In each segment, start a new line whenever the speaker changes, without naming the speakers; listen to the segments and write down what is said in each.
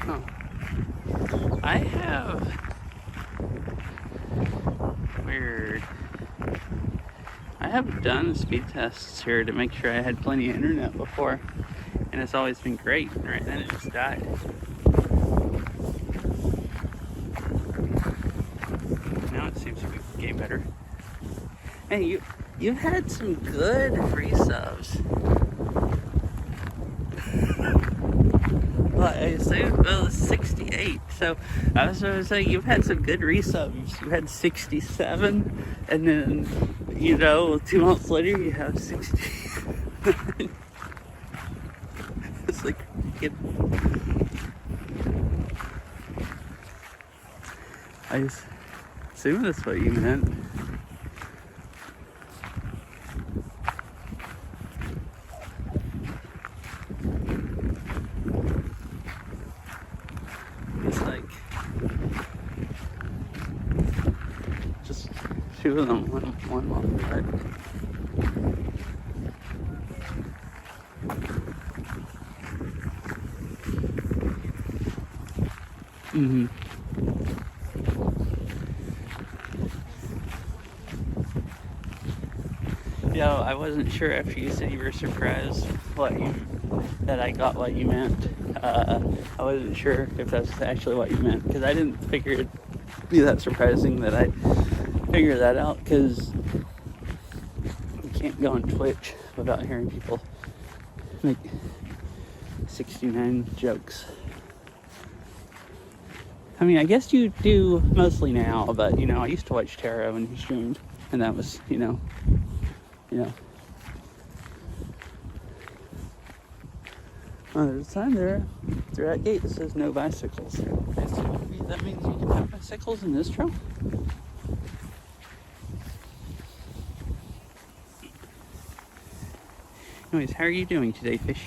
Oh. I have... Weird. I have done speed tests here to make sure I had plenty of internet before, and it's always been great. Right then it just died. Now it seems to be getting better. Hey, you've had some good resubs. Well, I assume, well, it's 68. So I was going to say, you've had some good resubs. You had 67, and then, 2 months later, you have 60. It's like, I just assume that's what you meant. Just 2 of them, one month apart. Mm-hmm. I wasn't sure after you said you were surprised that I got what you meant. I wasn't sure if that's actually what you meant, because I didn't figure it'd be that surprising that I figured that out, because you can't go on Twitch without hearing people make 69 jokes. I mean, I guess you do mostly now, but, I used to watch Taro when he streamed, and that was, Oh, there's a sign there through that gate that says no bicycles. I assume that means you can have bicycles in this trail? Anyways, how are you doing today, fish?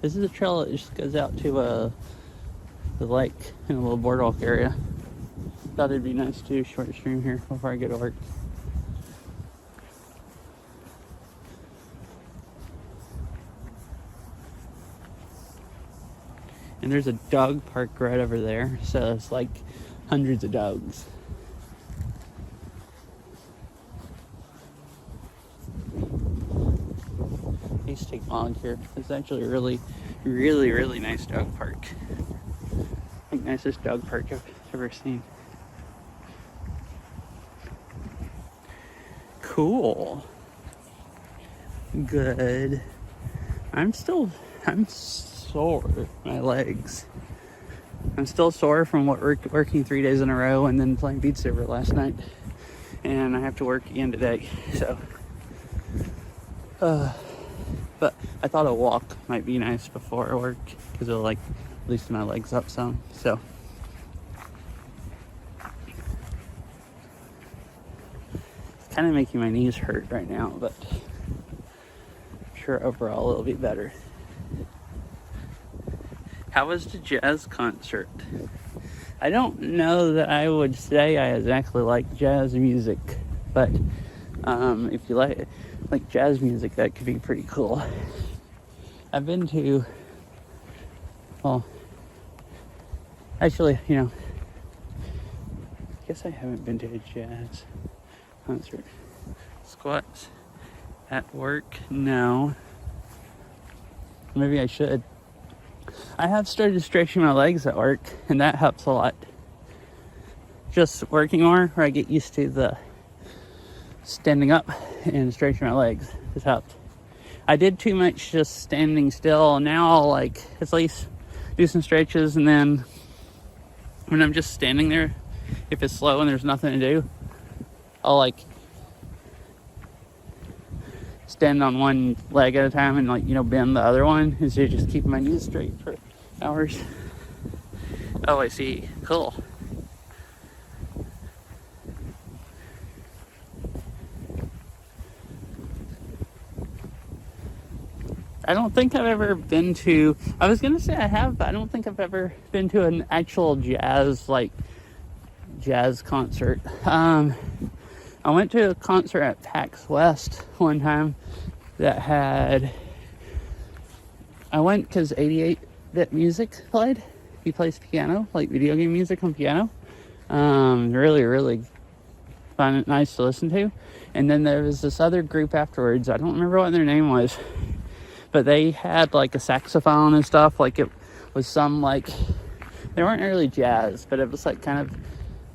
This is a trail that just goes out to the lake in a little boardwalk area. Thought it'd be nice to do a short stream here before I go to work. And there's a dog park right over there, so it's like hundreds of dogs. I used to take Mog here. It's actually a really, really, really nice dog park. I think nicest dog park I've ever seen. Cool. Good. I'm sore. My legs. I'm still sore from working 3 days in a row and then playing Beat Saber last night. And I have to work again today. So, but I thought a walk might be nice before work because it'll loosen my legs up some. So, it's kind of making my knees hurt right now, but I'm sure overall it'll be better. How was the jazz concert? I don't know that I would say I exactly like jazz music, but if you like jazz music, that could be pretty cool. I've been to, well, actually, I guess I haven't been to a jazz concert. Squats at work? No. Maybe I should. I have started stretching my legs at work, and that helps a lot. Just working more, where I get used to the standing up and stretching my legs has helped. I did too much just standing still. Now I'll at least do some stretches, and then when I'm just standing there, if it's slow and there's nothing to do, I'll stand on one leg at a time and bend the other one instead of just keeping my knees straight for hours. Oh, I see. Cool. I don't think I've ever been to, I was gonna say I have, but I don't think I've ever been to an actual jazz concert. I went to a concert at PAX West one time that had, I went because 88-bit music played. He plays piano, like video game music on piano. Really, really fun, nice to listen to. And then there was this other group afterwards. I don't remember what their name was, but they had like a saxophone and stuff. Like it was some like, they weren't really jazz, but it was like kind of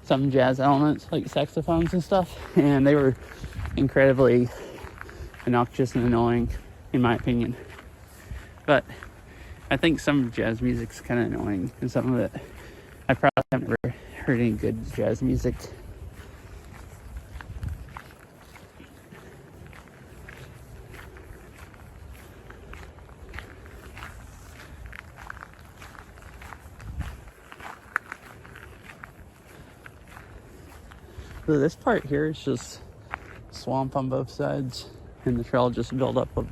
some jazz elements, like saxophones and stuff. And they were incredibly obnoxious and annoying, in my opinion. But I think some jazz music's kind of annoying, and some of it, I probably haven't ever heard any good jazz music. So this part here is just swamp on both sides, and the trail just built up of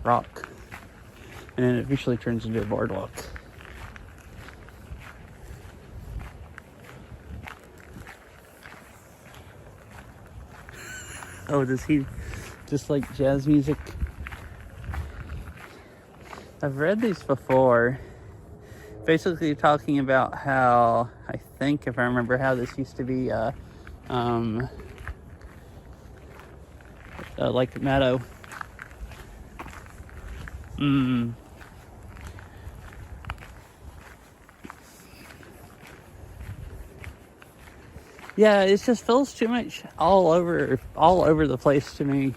rock, and then it eventually turns into a boardwalk. Oh, does he just like jazz music? I've read these before, basically talking about how, I think if I remember, how this used to be like a meadow. Yeah, it just feels too much all over the place to me.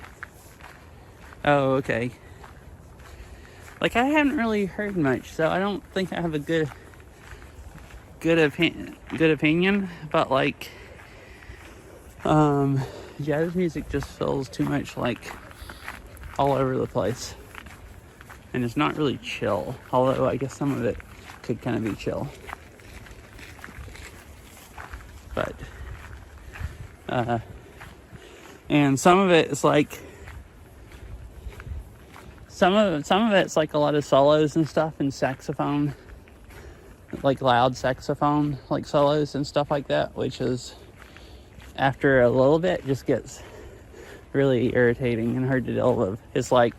Oh, okay. Like, I haven't really heard much, so I don't think I have a good opinion, but like jazz music just feels too much like all over the place, and it's not really chill, although I guess some of it could kind of be chill. But and some of it is like some of it's like a lot of solos and stuff, and saxophone, like loud saxophone like solos and stuff like that, which is, after a little bit, just gets really irritating and hard to deal with. It's like,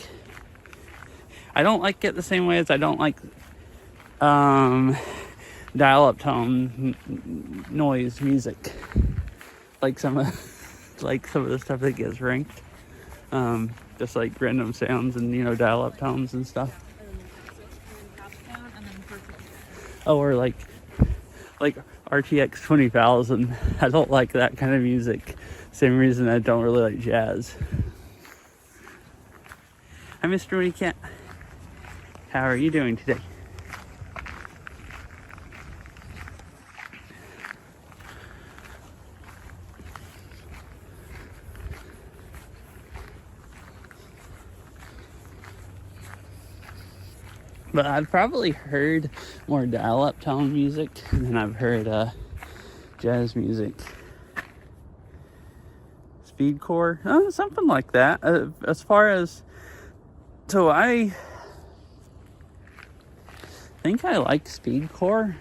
I don't like it the same way as I don't like dial-up tone noise music, like some of the stuff that gets ranked, just like random sounds and dial-up tones and stuff. Oh, or like RTX 20,000. I don't like that kind of music. Same reason I don't really like jazz. Hi, Mr. Winnie Cat. How are you doing today? But I've probably heard more dial-up tone music than I've heard jazz music. Speedcore, something like that. As far as, so I think I like speedcore.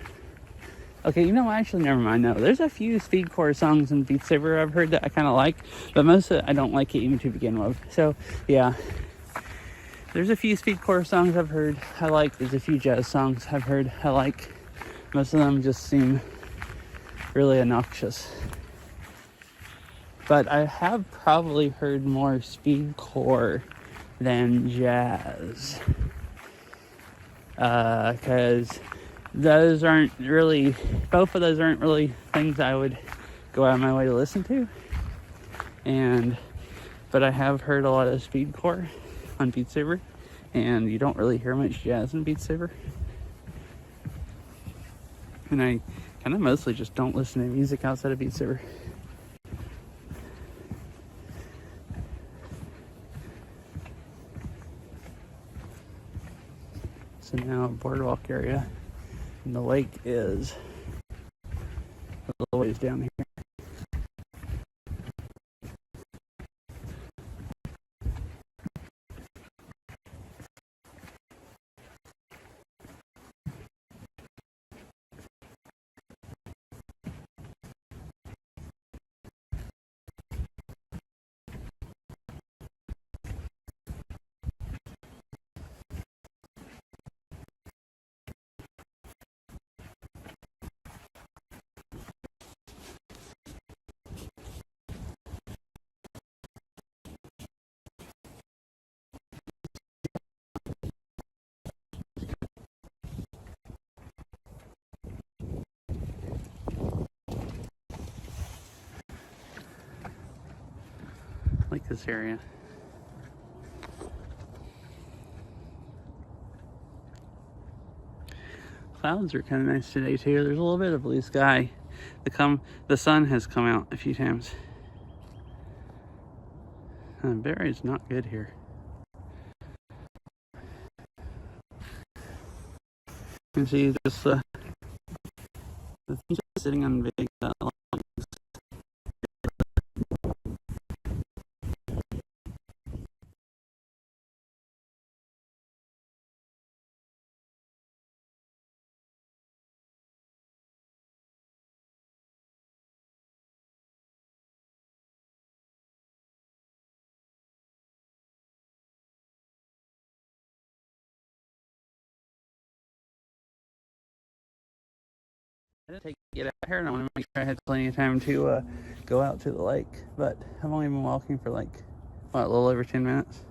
Okay, actually, never mind. No, there's a few speedcore songs in Beat Saber I've heard that I kind of like, but most of it I don't like it even to begin with. So yeah. There's a few speedcore songs I've heard I like. There's a few jazz songs I've heard I like. Most of them just seem really obnoxious. But I have probably heard more speedcore than jazz. Because both of those aren't really things I would go out of my way to listen to. But I have heard a lot of speedcore on Beat Saber, and you don't really hear much jazz in Beat Saber. And I kind of mostly just don't listen to music outside of Beat Saber. So now boardwalk area, and the lake is a little ways down here. like this area. Clouds are kind of nice today too. There's a little bit of blue sky. The sun has come out a few times. The berry is not good here. You can see just the things are sitting on big logs. I didn't take it out here, and I want to make sure I had plenty of time to go out to the lake. But I've only been walking for like, what, a little over 10 minutes.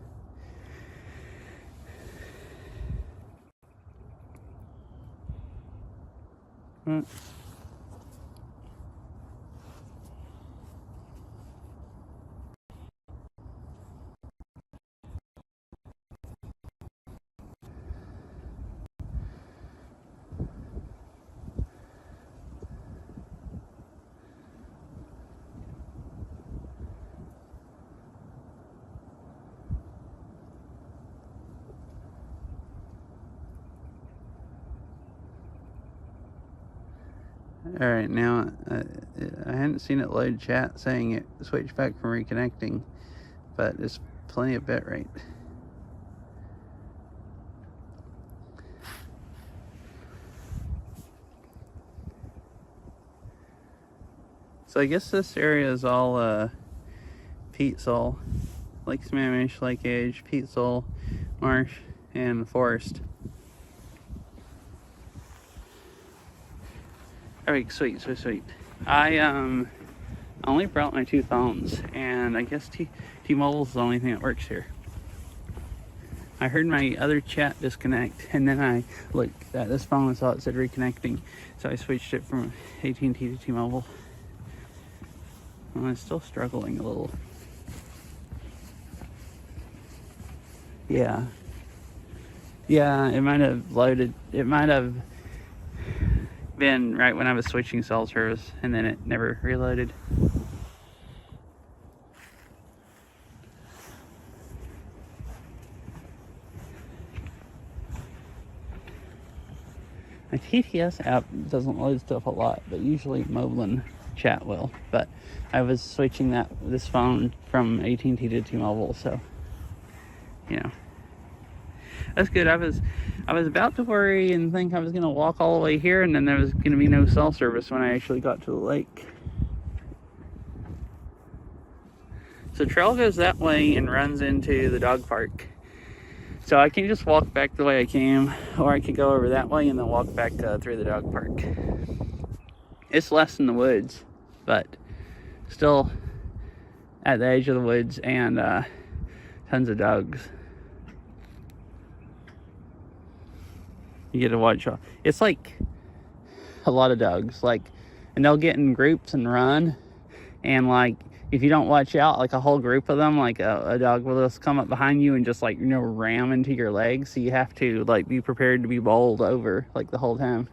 All right, now I hadn't seen it load chat saying it switched back from reconnecting, but it's plenty of bit rate. So I guess this area is all peat soil, Lake Sammamish, Lake Edge, peat soil, marsh, and forest. Alright, sweet. I only brought my 2 phones, and I guess T-Mobile is the only thing that works here. I heard my other chat disconnect, and then I looked at this phone and saw it said reconnecting, so I switched it from AT&T to T-Mobile. I'm still struggling a little. Yeah, it might have loaded. It might have been right when I was switching cell service, and then it never reloaded. My TTS app doesn't load stuff a lot, but usually Moblin chat will. But I was switching this phone from AT&T to T-Mobile, so you know. That's good. I was about to worry and think I was gonna walk all the way here, and then there was gonna be no cell service when I actually got to the lake. So trail goes that way and runs into the dog park. So I can just walk back the way I came, or I could go over that way and then walk back through the dog park. It's less in the woods, but still at the edge of the woods, and tons of dogs. You get to watch. It's like a lot of dogs, like, and they'll get in groups and run, and like if you don't watch out, like a whole group of them, like a dog will just come up behind you and just like, you know, ram into your legs. So you have to like be prepared to be bowled over like the whole time.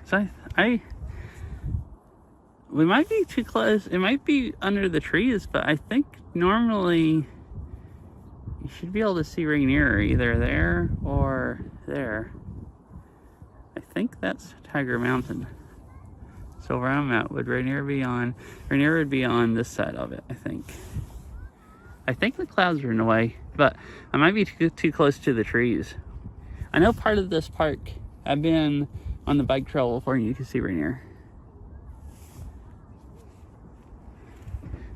So we might be too close. It might be under the trees, but I think normally you should be able to see Rainier either there or there. I think that's Tiger Mountain. So where I'm at, would Rainier be on? Rainier would be on this side of it, I think. I think the clouds are in the way, but I might be too close to the trees. I know part of this park, I've been on the bike trail before, and you can see Rainier.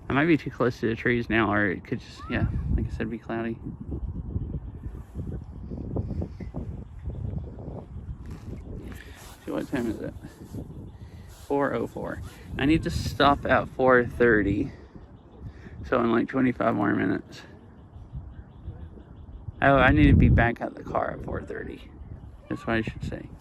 I might be too close to the trees now, or it could just, yeah, like I said, be cloudy. See, what time is it? 4:04. I need to stop at 4:30 So in like 25 more minutes. Oh, I need to be back at the car at 4:30. That's what I should say.